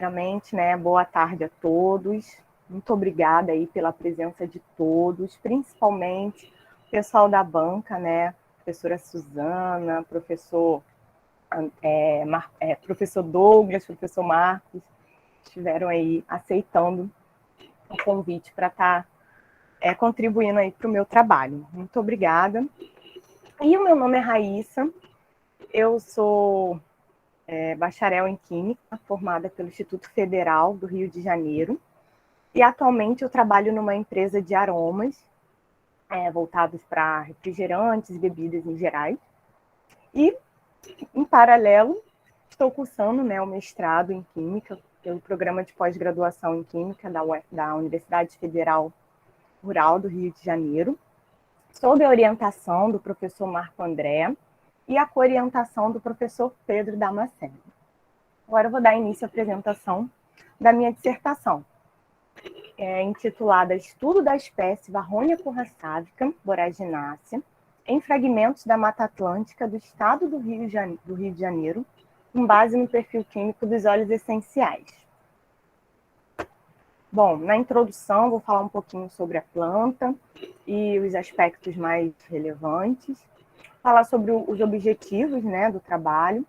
Primeiramente, né, boa tarde a todos. Muito obrigada aí pela presença de todos, principalmente o pessoal da banca, né? Professora Suzana, professor Douglas, professor Marcos, estiveram aí aceitando o convite para estar contribuindo aí para o meu trabalho. Muito obrigada. E o meu nome é Raíssa, eu sou bacharel em Química, formada pelo Instituto Federal do Rio de Janeiro, e atualmente eu trabalho numa empresa de aromas, voltados para refrigerantes e bebidas em gerais. E, em paralelo, estou cursando, né, o mestrado em Química, pelo programa de pós-graduação em Química da Universidade Federal Rural do Rio de Janeiro, sob a orientação do professor Marco André e a coorientação do professor Pedro Damasceno. Agora eu vou dar início à apresentação da minha dissertação, intitulada Estudo da espécie Varronia currasávica boraginácea em fragmentos da Mata Atlântica do estado do Rio de Janeiro, com base no perfil químico dos óleos essenciais. Bom, na introdução vou falar um pouquinho sobre a planta e os aspectos mais relevantes, falar sobre os objetivos, né, do trabalho.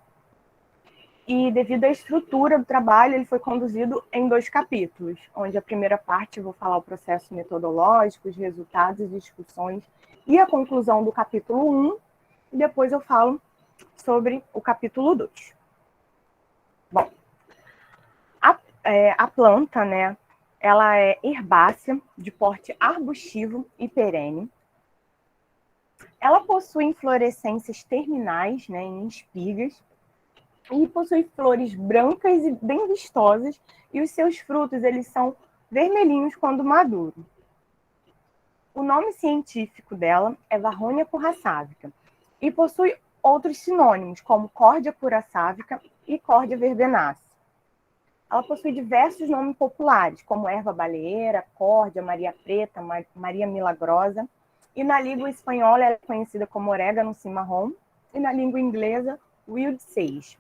E devido à estrutura do trabalho, ele foi conduzido em 2 capítulos, onde a primeira parte eu vou falar o processo metodológico, os resultados, discussões e a conclusão do capítulo 1, e depois eu falo sobre o capítulo 2. Bom, a planta, né, ela é herbácea, de porte arbustivo e perene. Ela possui inflorescências terminais, né, em espigas, e possui flores brancas e bem vistosas, e os seus frutos eles são vermelhinhos quando maduros. O nome científico dela é Varronia currasávica, e possui outros sinônimos, como Cordia currasávica e Cordia verbenácea. Ela possui diversos nomes populares, como erva baleeira, Córdia, Maria Preta, Maria Milagrosa, e na língua espanhola ela é conhecida como orégano cimarrão, e na língua inglesa, wild sage.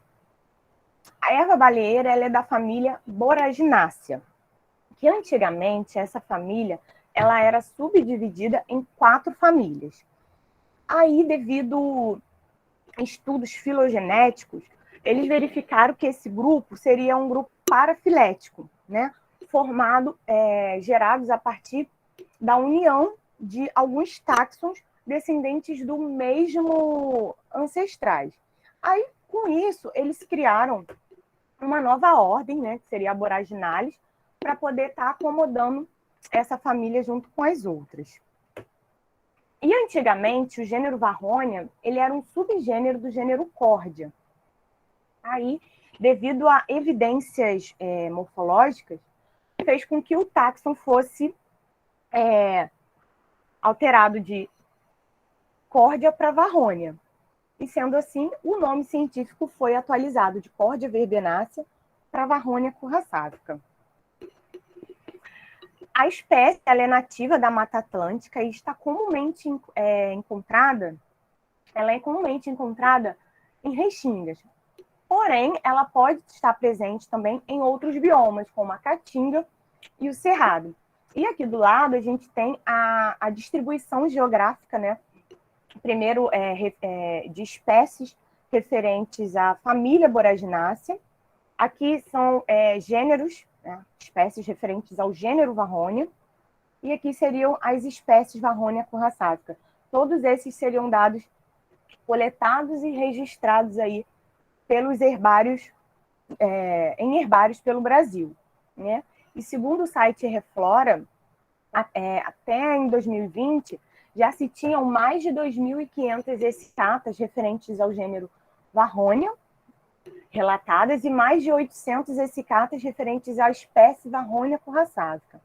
A erva baleeira ela é da família Boraginácea, que antigamente essa família ela era subdividida em 4 famílias. Aí, devido a estudos filogenéticos, eles verificaram que esse grupo seria um grupo parafilético, né? Gerados a partir da união de alguns táxons descendentes do mesmo ancestrais. Aí, com isso, eles criaram uma nova ordem, né, que seria a Boraginalis, para poder estar acomodando essa família junto com as outras. E antigamente, o gênero Varronia, ele era um subgênero do gênero Cordia. Aí, devido a evidências morfológicas, fez com que o táxon fosse alterado de Cordia para Varronia. E sendo assim, o nome científico foi atualizado de Cordia verbenácea para Varronia currasávica. A espécie ela é nativa da Mata Atlântica e está comumente encontrada em restingas. Porém, ela pode estar presente também em outros biomas, como a caatinga e o cerrado. E aqui do lado a gente tem a distribuição geográfica, né? Primeiro, de espécies referentes à família Boraginácea. Aqui são gêneros, né, espécies referentes ao gênero Varronia. E aqui seriam as espécies Varronia currasávica. Todos esses seriam dados coletados e registrados aí pelos herbários, em herbários pelo Brasil, né? E segundo o site Reflora, até em 2020, já se tinham mais de 2.500 ecicatas referentes ao gênero Varronia relatadas e mais de 800 ecicatas referentes à espécie Varronia currasávica.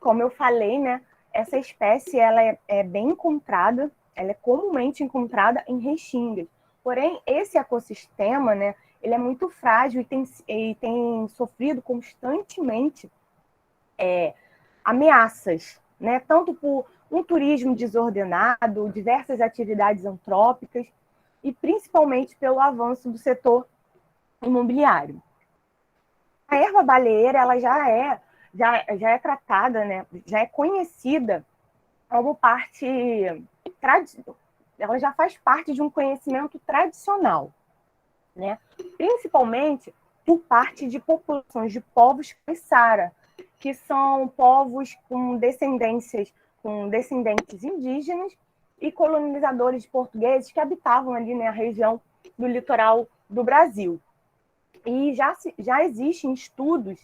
Como eu falei, né, essa espécie ela é bem encontrada, ela é comumente encontrada em restingas. Porém, esse ecossistema, né, ele é muito frágil e tem sofrido constantemente ameaças, né, tanto por um turismo desordenado, diversas atividades antrópicas e principalmente pelo avanço do setor imobiliário. A erva baleeira, ela já é tratada, né? Já é conhecida como parte, ela já faz parte de um conhecimento tradicional, né? Principalmente por parte de populações de povos caiçara, que são povos com descendentes indígenas e colonizadores portugueses que habitavam ali na região do litoral do Brasil. E já existem estudos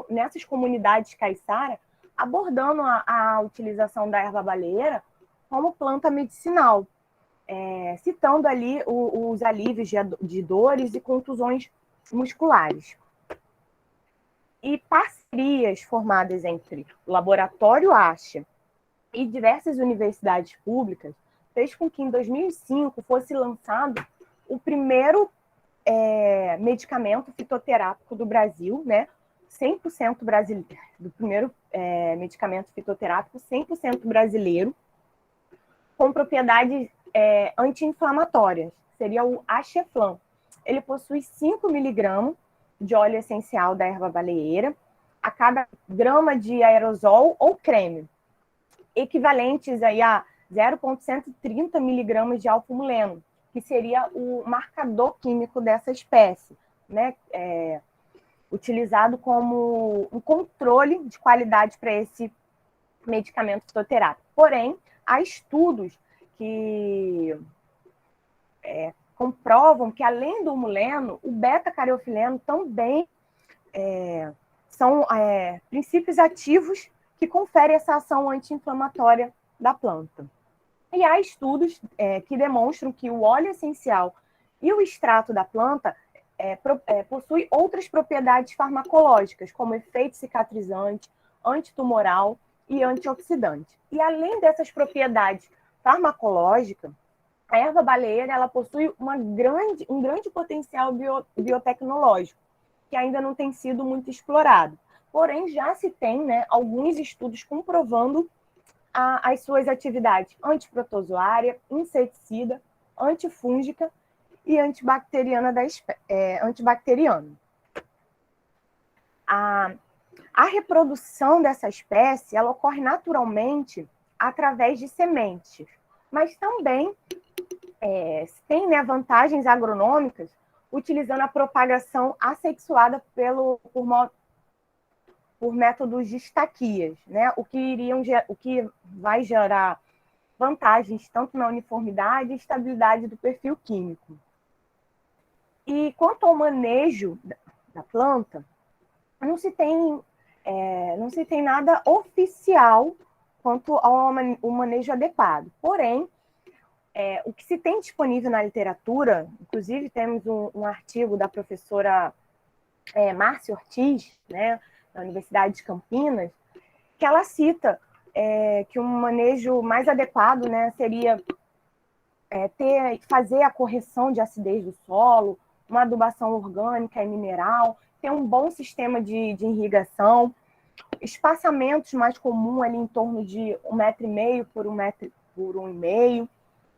nessas comunidades caiçara abordando a utilização da erva baleeira como planta medicinal, citando ali os alívios de dores e contusões musculares. E parcerias formadas entre o Laboratório Acha e diversas universidades públicas fez com que em 2005 fosse lançado o primeiro medicamento fitoterápico do Brasil, né? 100% brasileiro, do primeiro medicamento fitoterápico 100% brasileiro, com propriedades anti-inflamatórias, seria o Acheflan. Ele possui 5 miligramas de óleo essencial da erva baleeira a cada grama de aerosol ou creme, equivalentes aí a 0,130 miligramas de alfa-muleno, que seria o marcador químico dessa espécie, né? Utilizado como um controle de qualidade para esse medicamento fitoterápico. Porém, há estudos que comprovam que, além do muleno, o beta-cariofileno também são princípios ativos que conferem essa ação anti-inflamatória da planta. E há estudos que demonstram que o óleo essencial e o extrato da planta possuem outras propriedades farmacológicas, como efeito cicatrizante, antitumoral e antioxidante. E além dessas propriedades farmacológicas, a erva baleeira ela possui um grande potencial biotecnológico, que ainda não tem sido muito explorado. Porém, já se tem, né, alguns estudos comprovando as suas atividades antiprotozoária, inseticida, antifúngica e antibacteriana antibacteriana. A reprodução dessa espécie ela ocorre naturalmente através de sementes, mas também tem, né, vantagens agronômicas utilizando a propagação assexuada por métodos de estaquias, né? O que vai gerar vantagens tanto na uniformidade e estabilidade do perfil químico. E quanto ao manejo da planta, não se tem nada oficial quanto ao manejo adequado. Porém, o que se tem disponível na literatura, inclusive temos um artigo da professora Márcia Ortiz, né, da Universidade de Campinas, que ela cita que um manejo mais adequado, né, seria fazer a correção de acidez do solo, uma adubação orgânica e mineral, ter um bom sistema de irrigação, espaçamentos mais comuns ali em torno de 1,5 metro por 1,5 metro,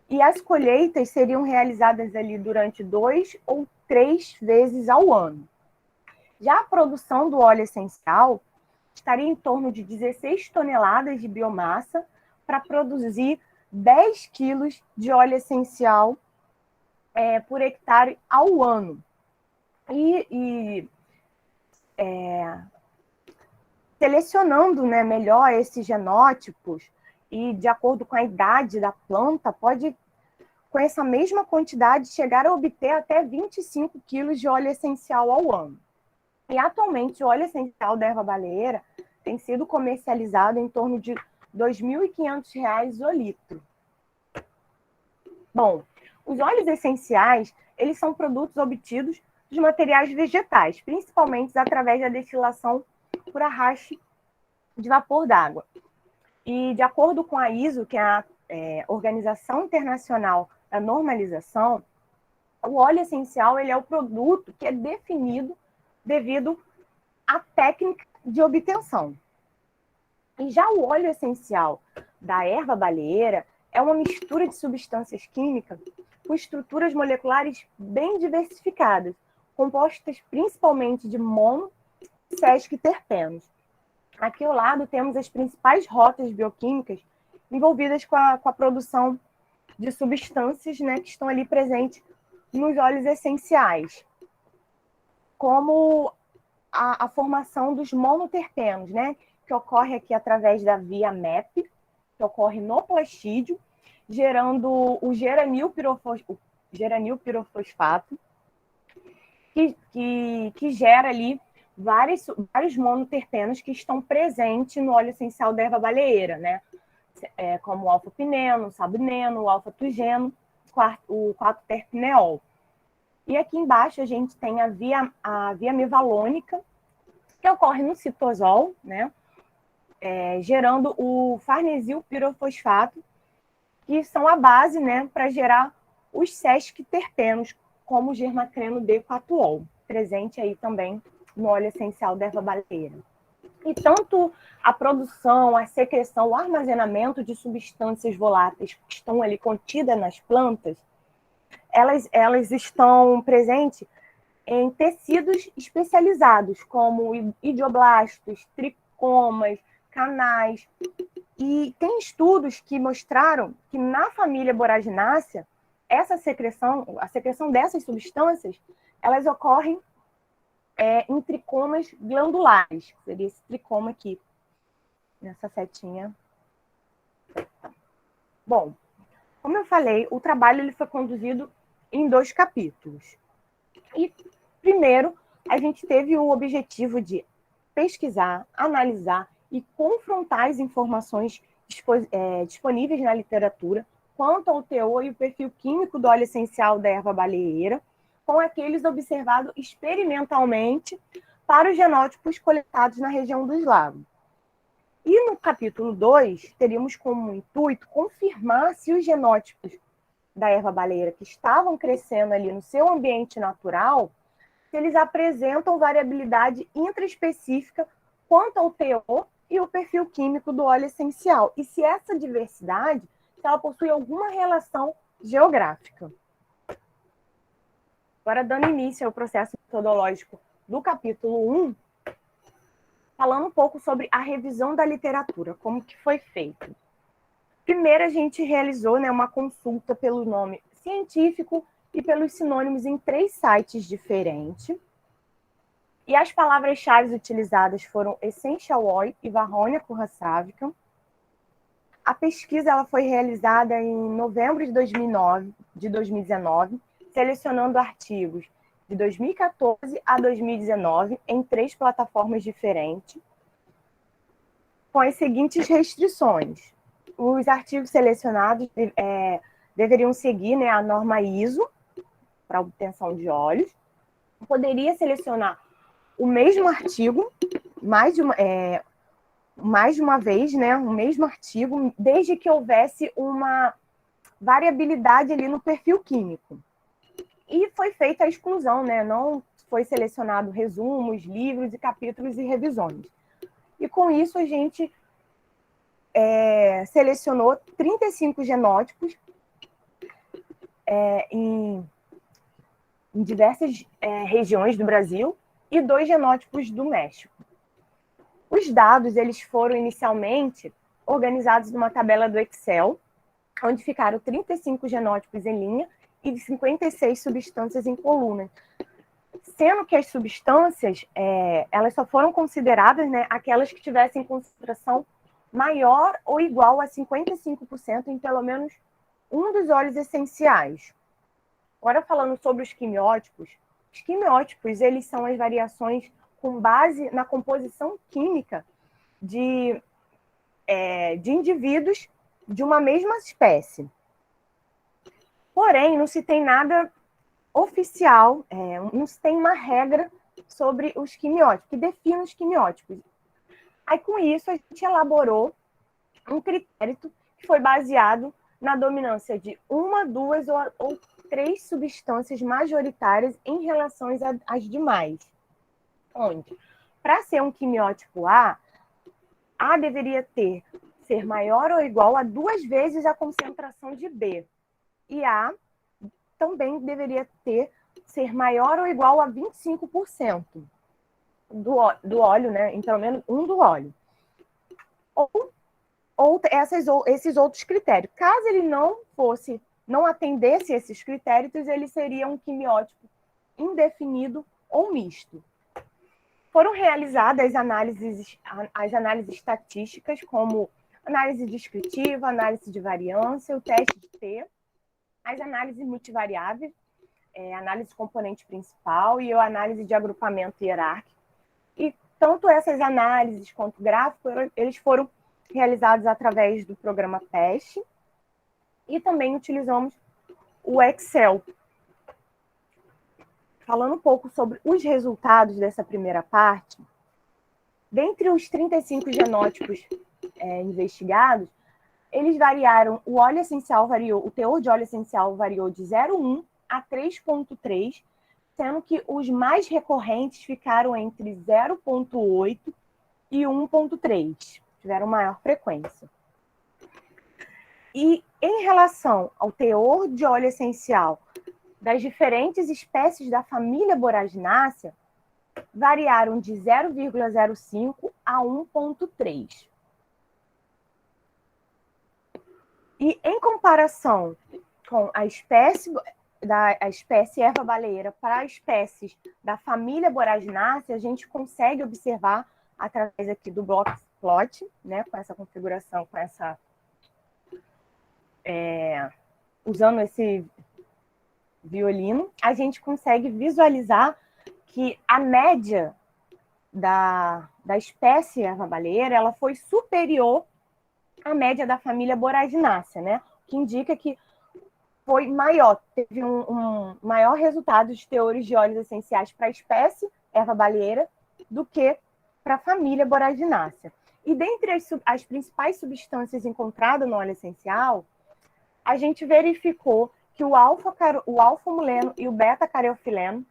e as colheitas seriam realizadas ali durante 2 ou 3 vezes ao ano. Já a produção do óleo essencial estaria em torno de 16 toneladas de biomassa para produzir 10 quilos de óleo essencial por hectare ao ano. Selecionando, né, melhor esses genótipos e de acordo com a idade da planta, pode, com essa mesma quantidade, chegar a obter até 25 quilos de óleo essencial ao ano. E atualmente o óleo essencial da erva baleeira tem sido comercializado em torno de R$ 2.500 o litro. Bom, os óleos essenciais, eles são produtos obtidos dos materiais vegetais, principalmente através da destilação por arraste de vapor d'água. E de acordo com a ISO, que é a Organização Internacional da Normalização, o óleo essencial ele é o produto que é definido devido à técnica de obtenção. E já o óleo essencial da erva baleeira é uma mistura de substâncias químicas com estruturas moleculares bem diversificadas, compostas principalmente de mono sesquiterpenos. Aqui ao lado temos as principais rotas bioquímicas envolvidas com a produção de substâncias, né, que estão ali presentes nos óleos essenciais, como a formação dos monoterpenos, né, que ocorre aqui através da via MEP, que ocorre no plastídio, gerando o geranilpirofosfato, que gera ali vários monoterpenos que estão presentes no óleo essencial da erva baleeira, né? Como o alfa-pineno, o sabineno, o alfa-tugeno, o 4-terpineol. E aqui embaixo a gente tem a via mevalônica, que ocorre no citosol, né? Gerando o farnesilpirofosfato, que são a base, né, para gerar os sesquiterpenos, como o germacreno D4-ol, presente aí também no óleo essencial da erva baleeira. E tanto a produção, a secreção, o armazenamento de substâncias voláteis que estão ali contidas nas plantas, elas estão presentes em tecidos especializados, como idioblastos, tricomas, canais. E tem estudos que mostraram que na família Boraginácea, a secreção dessas substâncias, elas ocorrem em tricomas glandulares. Seria esse tricoma aqui, nessa setinha. Bom, como eu falei, o trabalho ele foi conduzido em 2 capítulos. E, primeiro, a gente teve o objetivo de pesquisar, analisar e confrontar as informações disponíveis na literatura quanto ao teor e o perfil químico do óleo essencial da erva baleeira, com aqueles observados experimentalmente para os genótipos coletados na região dos lagos. E no capítulo 2, teríamos como intuito confirmar se os genótipos da erva baleeira que estavam crescendo ali no seu ambiente natural, se eles apresentam variabilidade intraespecífica quanto ao teor e o perfil químico do óleo essencial, e se essa diversidade, se ela possui alguma relação geográfica. Agora, dando início ao processo metodológico do capítulo 1, falando um pouco sobre a revisão da literatura, como que foi feito. Primeiro, a gente realizou, né, uma consulta pelo nome científico e pelos sinônimos em 3 sites diferentes. E as palavras-chave utilizadas foram Essential Oil e Varronia currasávica. A pesquisa ela foi realizada em novembro de 2019, selecionando artigos de 2014 a 2019 em 3 plataformas diferentes, com as seguintes restrições. Os artigos selecionados deveriam seguir, né, a norma ISO para obtenção de óleos. Poderia selecionar o mesmo artigo mais de uma vez, né, o mesmo artigo, desde que houvesse uma variabilidade ali no perfil químico. E foi feita a exclusão, né, não foi selecionado resumos, livros e capítulos e revisões. E com isso a gente selecionou 35 genótipos em diversas regiões do Brasil e 2 genótipos do México. Os dados eles foram inicialmente organizados numa tabela do Excel, onde ficaram 35 genótipos em linha e 56 substâncias em coluna, sendo que as substâncias elas só foram consideradas, né, aquelas que tivessem concentração maior ou igual a 55% em pelo menos um dos óleos essenciais. Agora, falando sobre os quimiótipos eles são as variações com base na composição química de indivíduos de uma mesma espécie. Porém, não se tem nada oficial, não se tem uma regra sobre os quimiótipos, que define os quimiótipos. Aí, com isso, a gente elaborou um critério que foi baseado na dominância de 1, 2 ou 3 substâncias majoritárias em relação às demais. Onde, para ser um quimiótipo A deveria ser maior ou igual a 2 vezes a concentração de B. E A também deveria ser maior ou igual a 25%. do óleo, né? Em pelo menos um do óleo. Ou esses outros critérios. Caso ele não atendesse esses critérios, ele seria um quimiótipo indefinido ou misto. Foram realizadas as análises estatísticas, como análise descritiva, análise de variância, o teste de T, as análises multivariáveis, análise componente principal e a análise de agrupamento hierárquico. E tanto essas análises quanto o gráfico, eles foram realizados através do programa PEST e também utilizamos o Excel. Falando um pouco sobre os resultados dessa primeira parte, dentre os 35 genótipos investigados, eles variaram, o teor de óleo essencial variou de 0,1 a 3,3, sendo que os mais recorrentes ficaram entre 0,8 e 1,3, tiveram maior frequência. E em relação ao teor de óleo essencial das diferentes espécies da família Boraginácea, variaram de 0,05 a 1,3. E em comparação com a espécie erva baleeira para espécies da família Boraginácea, a gente consegue observar através aqui do block plot, né, com essa configuração, usando esse violino, a gente consegue visualizar que a média da espécie erva baleeira ela foi superior à média da família Boraginácea, né? O que indica que foi maior, teve um maior resultado de teores de óleos essenciais para a espécie erva baleeira do que para a família Boraginácea. E dentre as principais substâncias encontradas no óleo essencial, a gente verificou que o alfa-muleno e o beta-cariofileno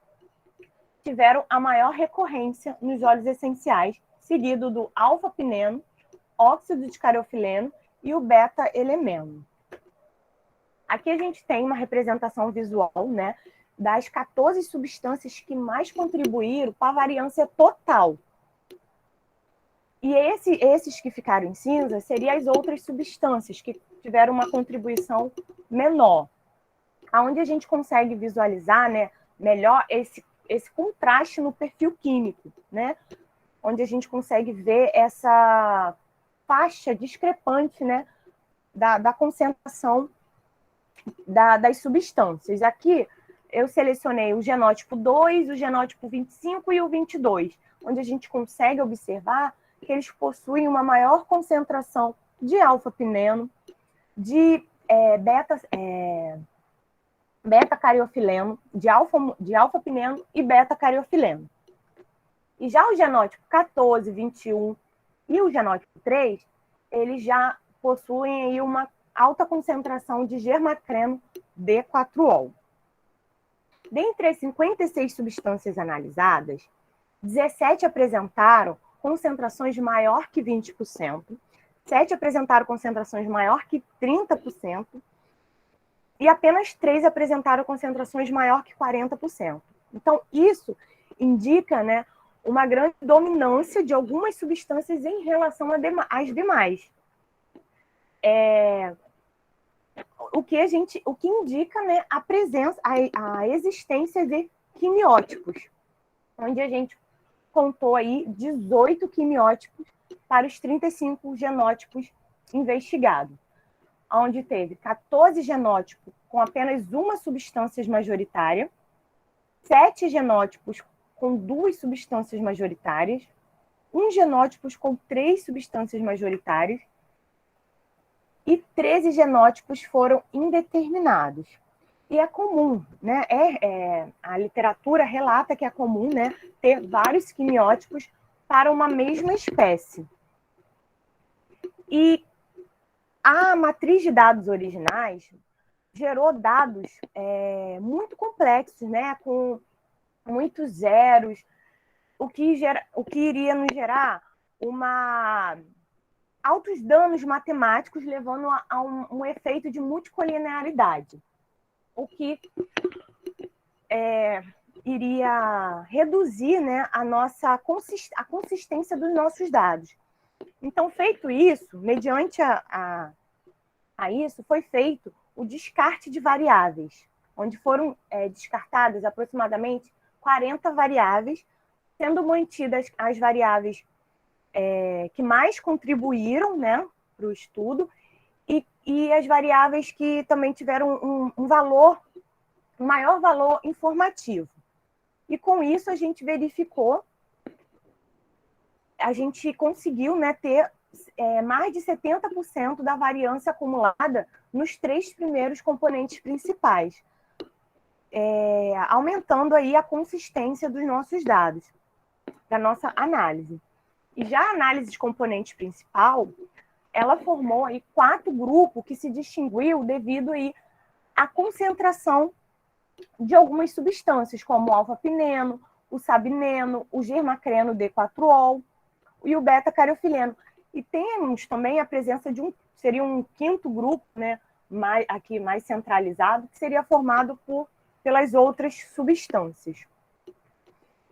tiveram a maior recorrência nos óleos essenciais, seguido do alfa-pineno, óxido de cariofileno e o beta-elemeno. Aqui a gente tem uma representação visual, né, das 14 substâncias que mais contribuíram para a variância total. E esses que ficaram em cinza seriam as outras substâncias que tiveram uma contribuição menor. Onde a gente consegue visualizar, né, melhor esse contraste no perfil químico, né, onde a gente consegue ver essa faixa discrepante, né, da concentração das substâncias. Aqui eu selecionei o genótipo 2, o genótipo 25 e o 22, onde a gente consegue observar que eles possuem uma maior concentração de alfa-pineno, de beta-cariofileno, de alfa-pineno e beta-cariofileno. E já o genótipo 14, 21 e o genótipo 3, eles já possuem aí uma alta concentração de germacreno D4-ol. Dentre as 56 substâncias analisadas, 17 apresentaram concentrações maior que 20%, 7 apresentaram concentrações maior que 30%, e apenas 3 apresentaram concentrações maior que 40%. Então, isso indica, né, uma grande dominância de algumas substâncias em relação às demais. O que indica, né, a existência de quimiótipos, onde a gente contou aí 18 quimiótipos para os 35 genótipos investigados, onde teve 14 genótipos com apenas uma substância majoritária, 7 genótipos com 2 substâncias majoritárias, 1 genótipo com 3 substâncias majoritárias e 13 genótipos foram indeterminados. E é comum, né? A literatura relata que é comum, né, ter vários quimiótipos para uma mesma espécie. E a matriz de dados originais gerou dados muito complexos, né, com muitos zeros, o que iria nos gerar altos danos matemáticos, levando a um efeito de multicolinearidade, o que iria reduzir, né, a consistência dos nossos dados. Então, feito isso, mediante a isso, foi feito o descarte de variáveis, onde foram descartadas aproximadamente 40 variáveis, sendo mantidas as variáveis que mais contribuíram, né, para o estudo, e as variáveis que também tiveram um maior valor informativo. E com isso a gente verificou, a gente conseguiu, né, ter mais de 70% da variância acumulada nos 3 primeiros componentes principais, aumentando aí a consistência dos nossos dados, da nossa análise. E já a análise de componente principal, ela formou aí 4 grupos que se distinguiu devido aí à concentração de algumas substâncias, como o alfa-pineno, o sabineno, o germacreno D4-ol e o beta-cariofileno. E temos também a presença de seria um 5º grupo, né, mais centralizado, que seria formado pelas outras substâncias.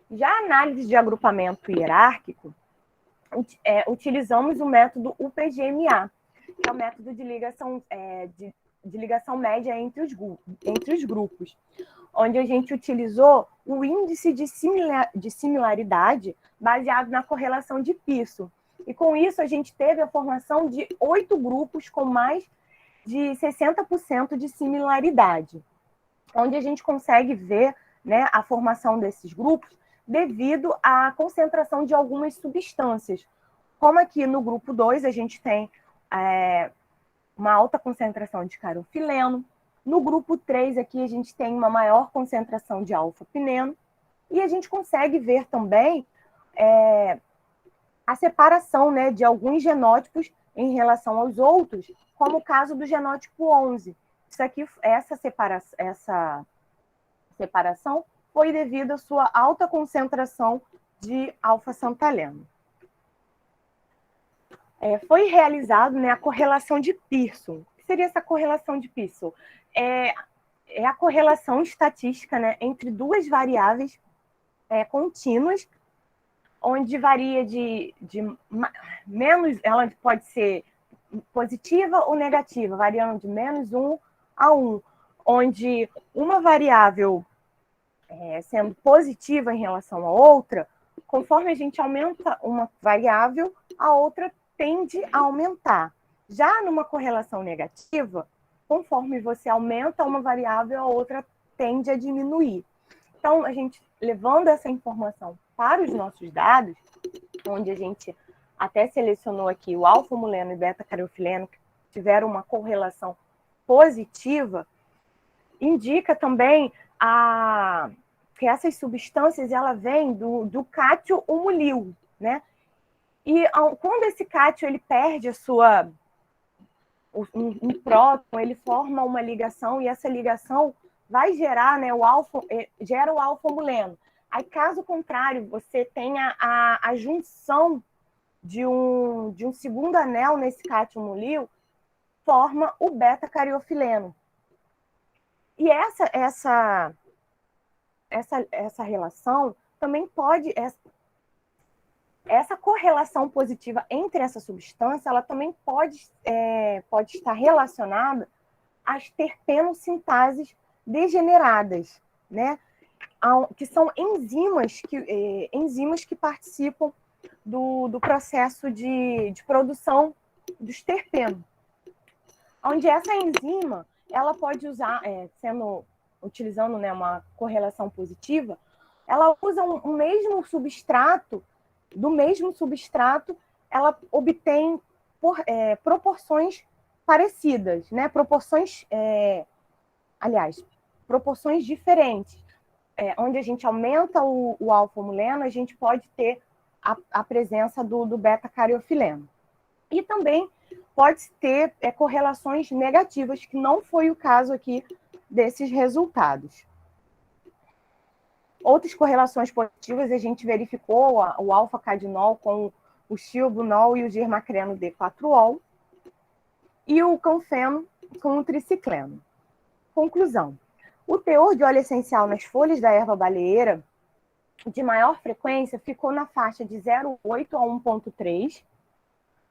Já a análise de agrupamento hierárquico, utilizamos o método UPGMA, que é o método de ligação média entre os grupos, onde a gente utilizou o índice de similaridade baseado na correlação de Pearson. E com isso a gente teve a formação de 8 grupos com mais de 60% de similaridade, onde a gente consegue ver, né, a formação desses grupos devido à concentração de algumas substâncias. Como aqui no grupo 2 a gente tem uma alta concentração de carofileno, no grupo 3 aqui a gente tem uma maior concentração de alfa-pineno, e a gente consegue ver também a separação, né, de alguns genótipos em relação aos outros, como o caso do genótipo 11. Essa separação foi devido à sua alta concentração de alfa-santaleno. Foi realizado, né, a correlação de Pearson. O que seria essa correlação de Pearson? É a correlação estatística, né, entre 2 variáveis contínuas, onde varia de menos, ela pode ser positiva ou negativa, variando de -1 a 1, onde uma variável sendo positiva em relação à outra, conforme a gente aumenta uma variável, a outra tende a aumentar. Já numa correlação negativa, conforme você aumenta uma variável, a outra tende a diminuir. Então, a gente, levando essa informação para os nossos dados, onde a gente até selecionou aqui o alfa-muleno e beta-cariofileno, que tiveram uma correlação positiva, indica também que essas substâncias ela vêm do cátio humulil, né? E quando esse cátio ele perde um próton, ele forma uma ligação, e essa ligação vai gerar, né, gera o alfa-muleno. Aí, caso contrário, você tenha a junção de um segundo anel nesse cátio humulil, forma o beta-cariofileno. E essa relação também pode... Essa correlação positiva entre essa substância, ela também pode estar relacionada às terpenosintases degeneradas, né? Que são enzimas que participam do processo de produção dos terpenos. Onde essa enzima, ela pode usar, utilizando, né, uma correlação positiva, ela usa um mesmo substrato, do mesmo substrato, ela obtém proporções parecidas, né? Proporções diferentes. Onde a gente aumenta o alfa-muleno, a gente pode ter a presença do beta-cariofileno. E também pode ter correlações negativas, que não foi o caso aqui desses resultados. Outras correlações positivas, a gente verificou o alfa-cadinol com o xilbunol e o germacreno D4-ol, e o canfeno com o tricicleno. Conclusão: O teor de óleo essencial nas folhas da erva baleeira, de maior frequência, ficou na faixa de 0,8 a 1,3.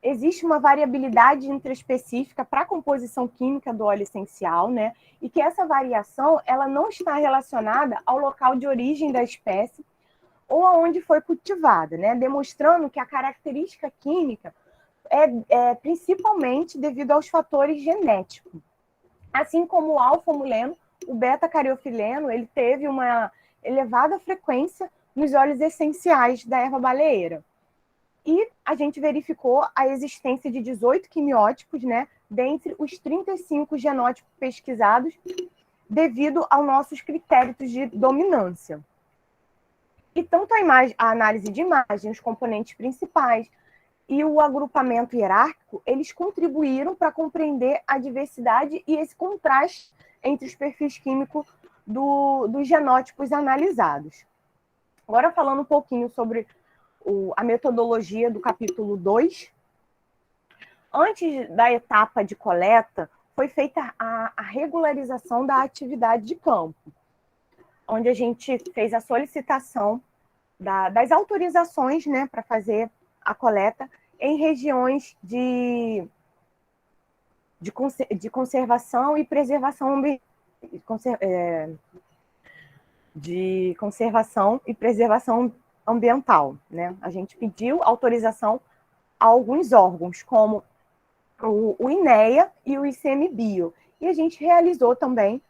Existe uma variabilidade intraespecífica para a composição química do óleo essencial, né? E que essa variação ela não está relacionada ao local de origem da espécie ou aonde foi cultivada, né? Demonstrando que a característica química é principalmente devido aos fatores genéticos. Assim como o alfa-muleno, o beta-cariofileno, ele teve uma elevada frequência nos óleos essenciais da erva baleeira. E a gente verificou a existência de 18 quimiótipos, né, dentre os 35 genótipos pesquisados, devido aos nossos critérios de dominância. E tanto a análise de imagem, os componentes principais e o agrupamento hierárquico, eles contribuíram para compreender a diversidade e esse contraste entre os perfis químicos dos genótipos analisados. Agora, falando um pouquinho sobre a metodologia do capítulo 2. Antes da etapa de coleta, foi feita a regularização da atividade de campo, onde a gente fez a solicitação das autorizações, né, para fazer a coleta em regiões de conservação e preservação de conservação e preservação ambiental, né? A gente pediu autorização a alguns órgãos, como o INEA e o ICMBio, e a gente realizou também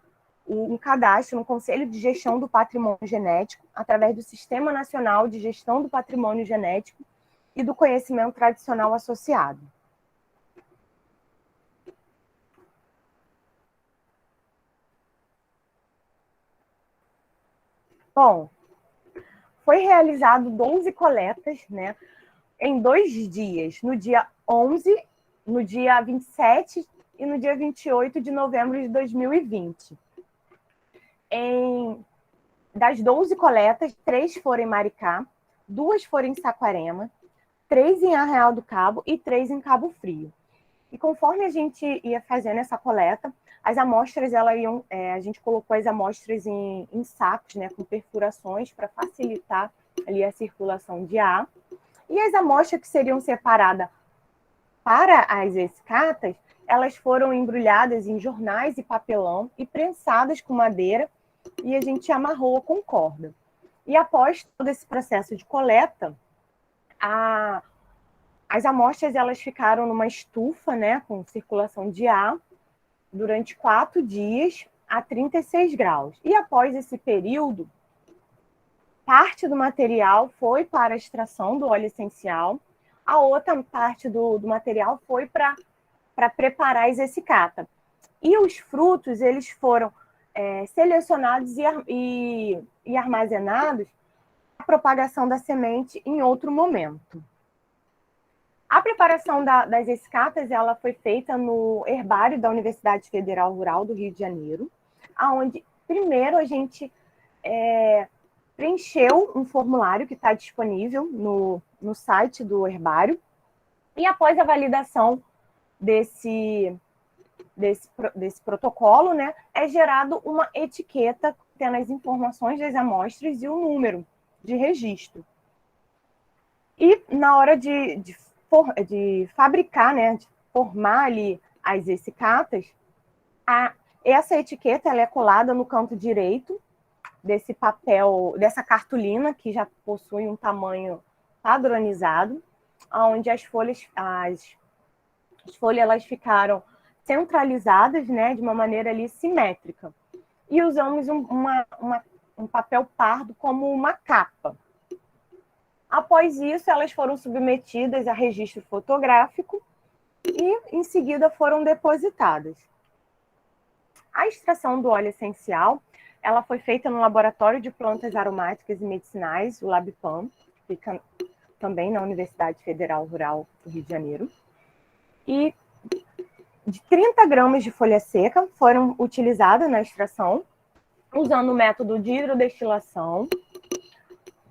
um cadastro no Conselho de Gestão do Patrimônio Genético, através do Sistema Nacional de Gestão do Patrimônio Genético e do Conhecimento Tradicional Associado. Bom, foi realizado 12 coletas, né, em 2 dias, no dia 11, no dia 27 e no dia 28 de novembro de 2020. Das 12 coletas, 3 foram em Maricá, 2 foram em Saquarema, 3 em Arraial do Cabo e 3 em Cabo Frio. E conforme a gente ia fazendo essa coleta, as amostras, a gente colocou as amostras em sacos, né, com perfurações para facilitar ali a circulação de ar. E as amostras que seriam separadas para as escatas, elas foram embrulhadas em jornais e papelão e prensadas com madeira, e a gente amarrou com corda. E após todo esse processo de coleta, as amostras elas ficaram numa estufa, né, com circulação de ar, durante 4 dias a 36 graus. E após esse período, parte do material foi para a extração do óleo essencial, a outra parte do material foi para preparar a execata. E os frutos, eles foram selecionados e armazenados para a propagação da semente em outro momento. A preparação das escatas ela foi feita no herbário da Universidade Federal Rural do Rio de Janeiro, onde primeiro a gente preencheu um formulário que está disponível no site do herbário, e após a validação desse protocolo, né, é gerado uma etiqueta tendo as informações das amostras e o número de registro. E na hora de fabricar, né, de formar ali as essicatas, essa etiqueta ela é colada no canto direito desse papel, dessa cartolina, que já possui um tamanho padronizado, onde as folhas elas ficaram centralizadas, né, de uma maneira ali simétrica. E usamos um papel pardo como uma capa. Após isso, elas foram submetidas a registro fotográfico e, em seguida, foram depositadas. A extração do óleo essencial ela foi feita no Laboratório de Plantas Aromáticas e Medicinais, o LabPAM, que fica também na Universidade Federal Rural do Rio de Janeiro. E de 30 gramas de folha seca foram utilizadas na extração, usando o método de hidrodestilação,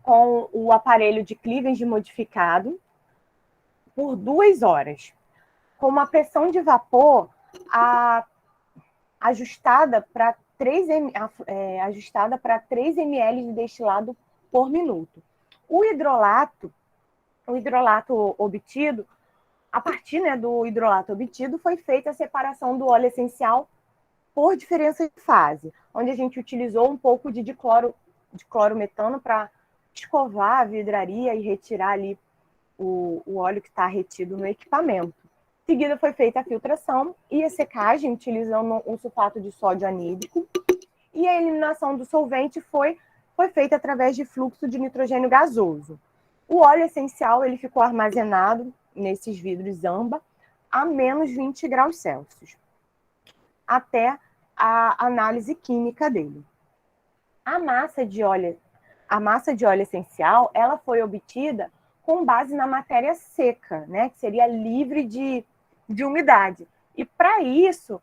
com o aparelho de cleavage modificado, por 2 horas, com uma pressão de vapor ajustada para ajustada para 3 ml de destilado por minuto. O hidrolato obtido, a partir, né, do hidrolato obtido, foi feita a separação do óleo essencial por diferença de fase, onde a gente utilizou um pouco de clorometano para escovar a vidraria e retirar ali o óleo que está retido no equipamento. Em seguida, foi feita a filtração e a secagem, utilizando um sulfato de sódio anídrico, e a eliminação do solvente foi feita através de fluxo de nitrogênio gasoso. O óleo essencial ele ficou armazenado nesses vidros âmbar a menos 20 graus Celsius, até a análise química dele. A massa de óleo essencial ela foi obtida com base na matéria seca, né, que seria livre de umidade. E para isso,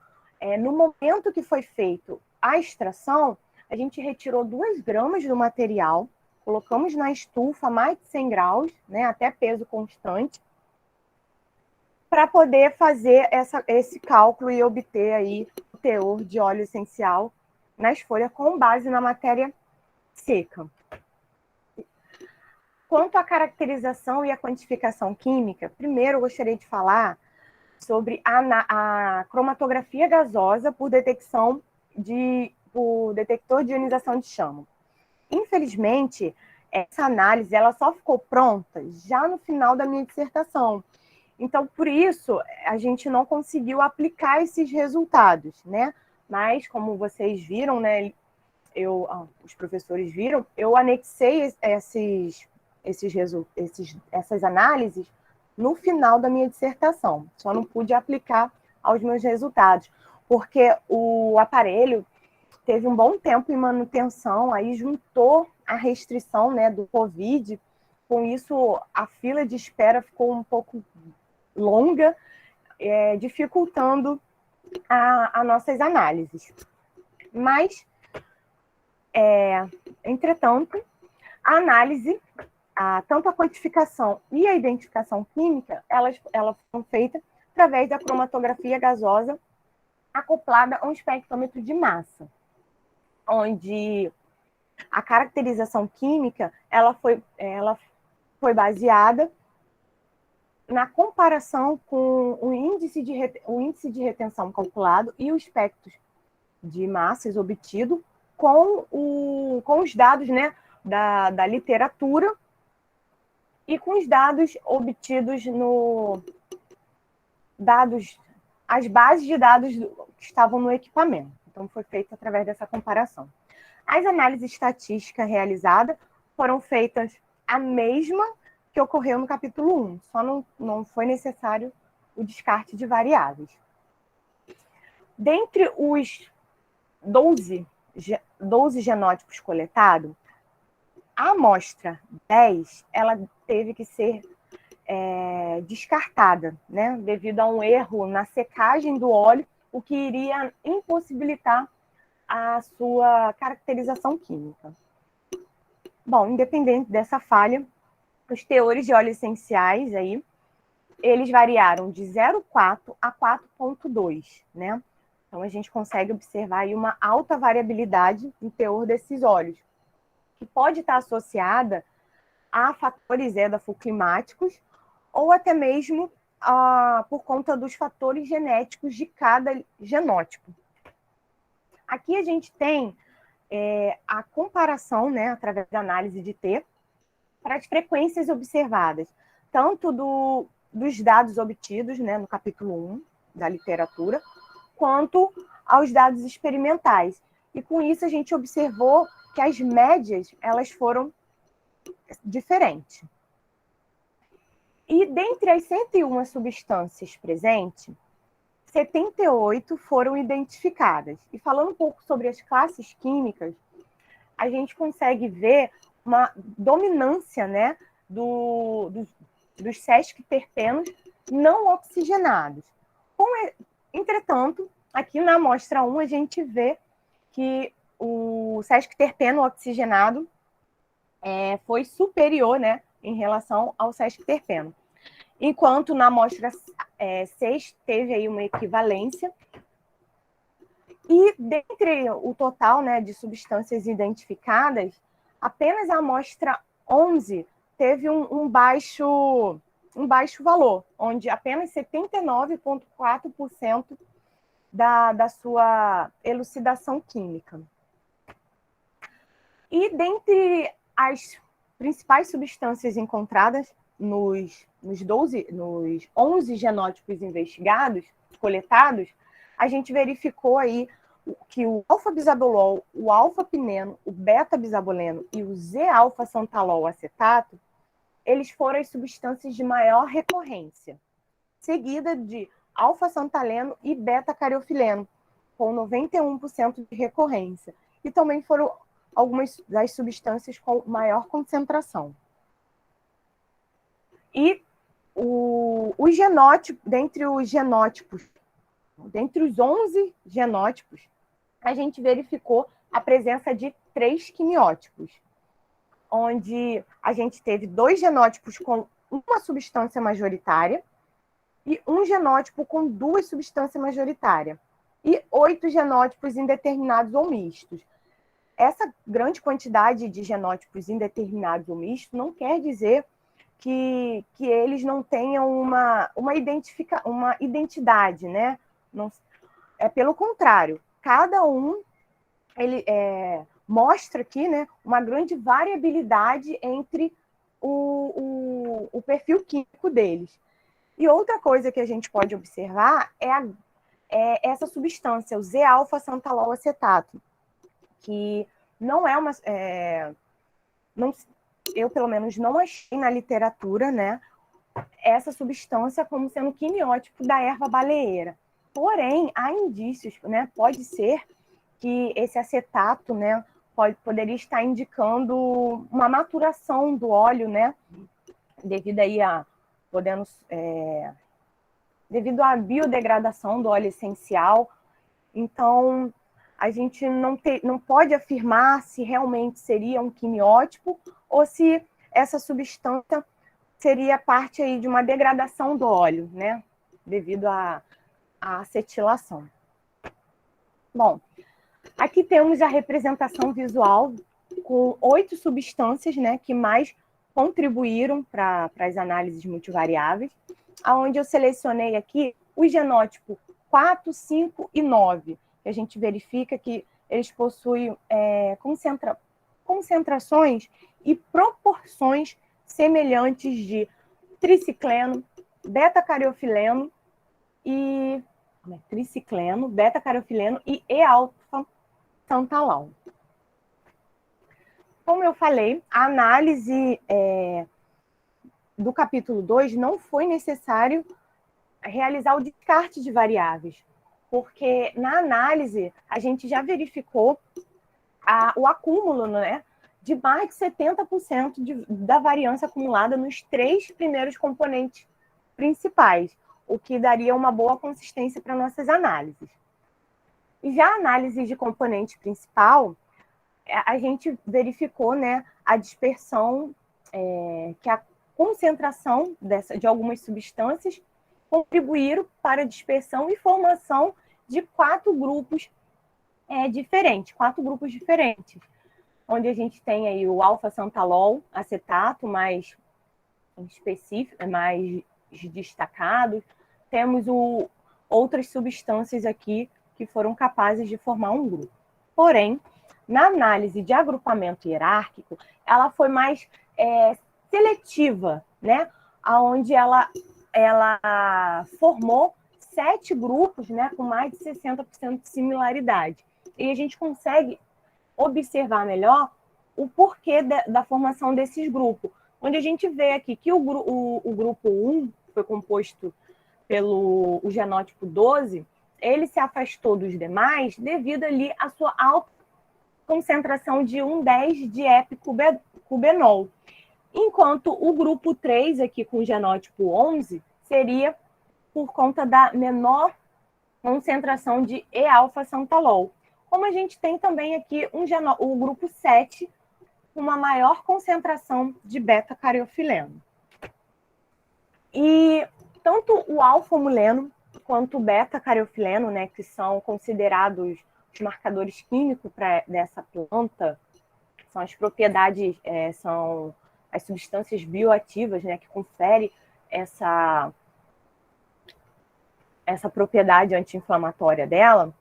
no momento que foi feito a extração, a gente retirou 2 gramas do material, colocamos na estufa a mais de 100 graus, né, até peso constante, para poder fazer esse cálculo e obter aí o teor de óleo essencial nas folhas com base na matéria seca. Quanto à caracterização e à quantificação química, primeiro eu gostaria de falar sobre a cromatografia gasosa por detector de ionização de chama. Infelizmente, essa análise ela só ficou pronta já no final da minha dissertação. Então, por isso, a gente não conseguiu aplicar esses resultados, né? Mas, como vocês viram, né, os professores viram, eu anexei essas análises no final da minha dissertação. Só não pude aplicar aos meus resultados, porque o aparelho teve um bom tempo em manutenção, aí juntou a restrição, né, do Covid, com isso a fila de espera ficou um pouco longa, dificultando as nossas análises. Mas, entretanto, a análise, tanto a quantificação e a identificação química, elas foram feitas através da cromatografia gasosa acoplada a um espectrômetro de massa, onde a caracterização química ela foi baseada na comparação com o índice de retenção calculado e o espectro de massas obtido com os dados, né, da literatura e com os dados obtidos as bases de dados que estavam no equipamento. Então, foi feito através dessa comparação. As análises estatísticas realizadas foram feitas a mesma que ocorreu no capítulo 1, só não foi necessário o descarte de variáveis. Dentre os 12 genótipos coletados, a amostra 10 ela teve que ser descartada, né, devido a um erro na secagem do óleo, o que iria impossibilitar a sua caracterização química. Bom, independente dessa falha, os teores de óleos essenciais aí, eles variaram de 0,4 a 4,2, né? Então, a gente consegue observar aí uma alta variabilidade no teor desses óleos, que pode estar associada a fatores edafoclimáticos ou até mesmo por conta dos fatores genéticos de cada genótipo. Aqui a gente tem a comparação, né, através da análise de T, para as frequências observadas, tanto dos dados obtidos, né, no capítulo 1 da literatura, quanto aos dados experimentais. E com isso a gente observou que as médias elas foram diferentes. E dentre as 101 substâncias presentes, 78 foram identificadas. E falando um pouco sobre as classes químicas, a gente consegue ver uma dominância, né, dos sesquiterpenos não oxigenados. Entretanto, aqui na amostra 1, a gente vê que o sesquiterpeno oxigenado foi superior, né, em relação ao sesquiterpeno. Enquanto na amostra 6 teve aí uma equivalência. E dentre o total, né, de substâncias identificadas, apenas a amostra 11 teve um baixo valor, onde apenas 79,4% da sua elucidação química. E dentre as principais substâncias encontradas nos 11 genótipos investigados, coletados, a gente verificou aí que o alfa-bisabolol, o alfa-pineno, o beta-bisaboleno e o Z-alfa-santalol acetato, eles foram as substâncias de maior recorrência, seguida de alfa-santaleno e beta-cariofileno, com 91% de recorrência. E também foram algumas das substâncias com maior concentração. E o genótipo, dentre os 11 genótipos, a gente verificou a presença de 3 quimiótipos, onde a gente teve 2 genótipos com uma substância majoritária e um genótipo com 2 substâncias majoritárias, e 8 genótipos indeterminados ou mistos. Essa grande quantidade de genótipos indeterminados ou mistos não quer dizer que eles não tenham uma identidade, né? Não, pelo contrário, cada um ele mostra aqui, né, uma grande variabilidade entre o perfil químico deles. E outra coisa que a gente pode observar é essa substância, o Z-alfa-santalol acetato, que não é uma... eu, pelo menos, não achei na literatura, né, essa substância como sendo quimiótipo da erva baleeira. Porém, há indícios, né, pode ser que esse acetato, né, poderia estar indicando uma maturação do óleo, né, devido aí devido à biodegradação do óleo essencial. Então, a gente não pode afirmar se realmente seria um quimiótipo ou se essa substância seria parte aí de uma degradação do óleo, né, devido à acetilação. Bom, aqui temos a representação visual com 8 substâncias, né, que mais contribuíram para as análises multivariáveis, onde eu selecionei aqui o genótipo 4, 5 e 9, que a gente verifica que eles possuem concentrações e proporções semelhantes de tricicleno, beta-cariofileno e E-alfa-santalol. Como eu falei, a análise do capítulo 2 não foi necessário realizar o descarte de variáveis, porque na análise a gente já verificou o acúmulo, né, de mais de 70% da variância acumulada nos 3 primeiros componentes principais, o que daria uma boa consistência para nossas análises. E já a análise de componente principal, a gente verificou, né, a dispersão, que a concentração de algumas substâncias contribuíram para a dispersão e formação de 4 grupos diferentes, onde a gente tem aí o alfa-santalol acetato mais específico, mais destacado. Temos outras substâncias aqui que foram capazes de formar um grupo. Porém, na análise de agrupamento hierárquico, ela foi mais seletiva, né? Onde ela formou 7 grupos, né, com mais de 60% de similaridade. E a gente consegue observar melhor o porquê da formação desses grupos, onde a gente vê aqui que o grupo 1 foi composto pelo genótipo 12, ele se afastou dos demais devido ali à sua alta concentração de 1,10 de epicubenol, enquanto o grupo 3, aqui com o genótipo 11, seria por conta da menor concentração de E-alfa-santalol. Como a gente tem também aqui o grupo 7, com uma maior concentração de beta-cariofileno. E tanto o alfa-muleno quanto o beta-cariofileno, né, que são considerados os marcadores químicos dessa planta, são as propriedades, são as substâncias bioativas, né, que conferem essa propriedade anti-inflamatória dela,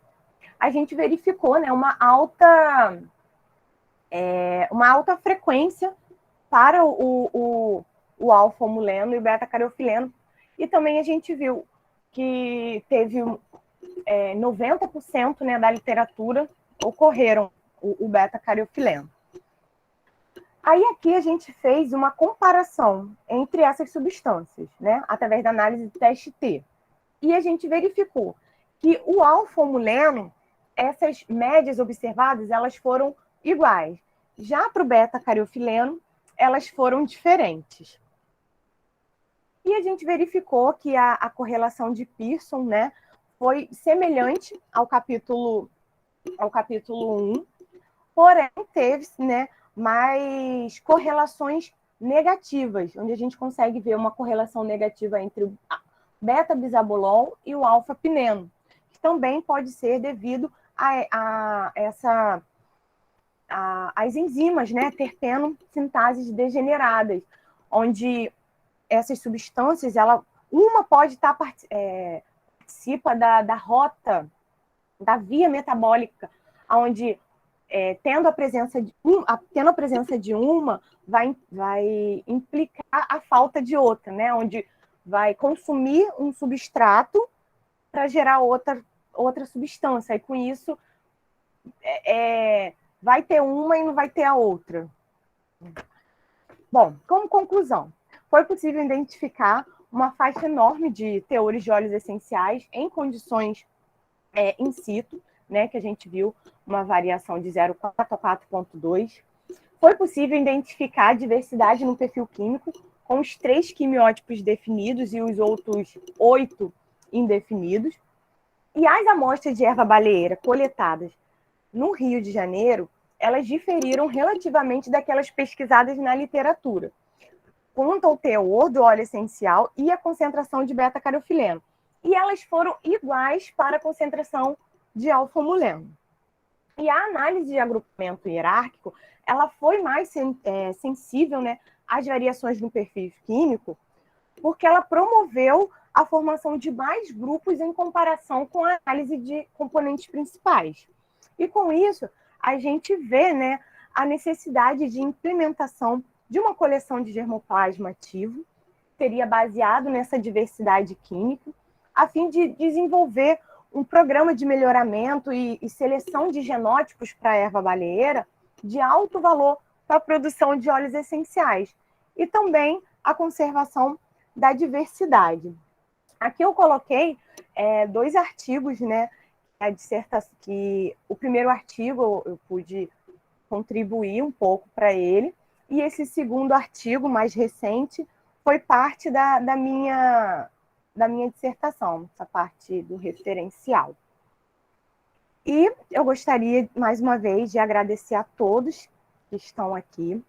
a gente verificou, né, uma alta frequência para o alfa-omuleno e o beta-cariofileno. E também a gente viu que teve 90%, né, da literatura ocorreram o beta-cariofileno. Aí aqui a gente fez uma comparação entre essas substâncias, né, através da análise do teste T. E a gente verificou que o alfa-omuleno, essas médias observadas, elas foram iguais. Já para o beta-cariofileno, elas foram diferentes. E a gente verificou que a correlação de Pearson, né, foi semelhante ao capítulo 1, porém teve, né, mais correlações negativas, onde a gente consegue ver uma correlação negativa entre o beta-bisabolol e o alfa-pineno, que também pode ser devido às enzimas, né, terpeno sintases degeneradas, onde essas substâncias, uma pode estar participa da rota, da via metabólica, onde tendo a presença de uma, vai implicar a falta de outra, né? Onde vai consumir um substrato para gerar outra substância. E com isso, vai ter uma e não vai ter a outra. Bom, como conclusão, foi possível identificar uma faixa enorme de teores de óleos essenciais em condições in situ, né, que a gente viu uma variação de 0,4 a 4,2. Foi possível identificar a diversidade no perfil químico, com os 3 quimiótipos definidos e os outros 8 indefinidos. E as amostras de erva baleeira coletadas no Rio de Janeiro, elas diferiram relativamente daquelas pesquisadas na literatura, quanto ao teor do óleo essencial e a concentração de beta-cariofileno. E elas foram iguais para a concentração de alfa-omuleno. E a análise de agrupamento hierárquico, ela foi mais sensível, né, às variações no perfil químico, porque ela promoveu a formação de mais grupos em comparação com a análise de componentes principais. E com isso, a gente vê, né, a necessidade de implementação de uma coleção de germoplasma ativo, seria baseado nessa diversidade química, a fim de desenvolver um programa de melhoramento e seleção de genótipos para a erva baleeira de alto valor para a produção de óleos essenciais e também a conservação da diversidade. Aqui eu coloquei 2 artigos, né? A dissertação, que o primeiro artigo eu pude contribuir um pouco para ele, e esse segundo artigo, mais recente, foi parte da minha dissertação, essa parte do referencial. E eu gostaria, mais uma vez, de agradecer a todos que estão aqui,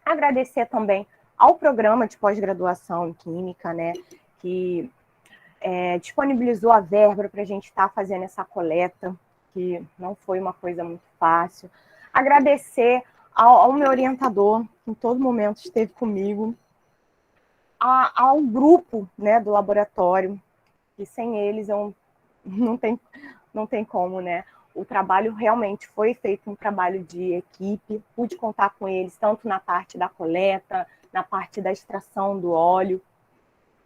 agradecer também ao programa de pós-graduação em Química, né, que disponibilizou a verba para a gente estar fazendo essa coleta, que não foi uma coisa muito fácil. Agradecer ao meu orientador, que em todo momento esteve comigo, ao grupo, né, do laboratório, que sem eles eu não tem como, né? O trabalho realmente foi feito um trabalho de equipe, pude contar com eles, tanto na parte da coleta, na parte da extração do óleo,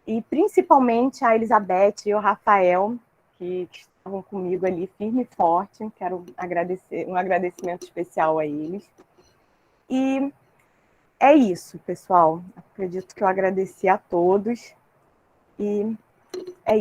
e principalmente a Elizabeth e o Rafael, que estavam comigo ali firme e forte. Quero agradecer, um agradecimento especial a eles. E é isso, pessoal. Acredito que eu agradeci a todos e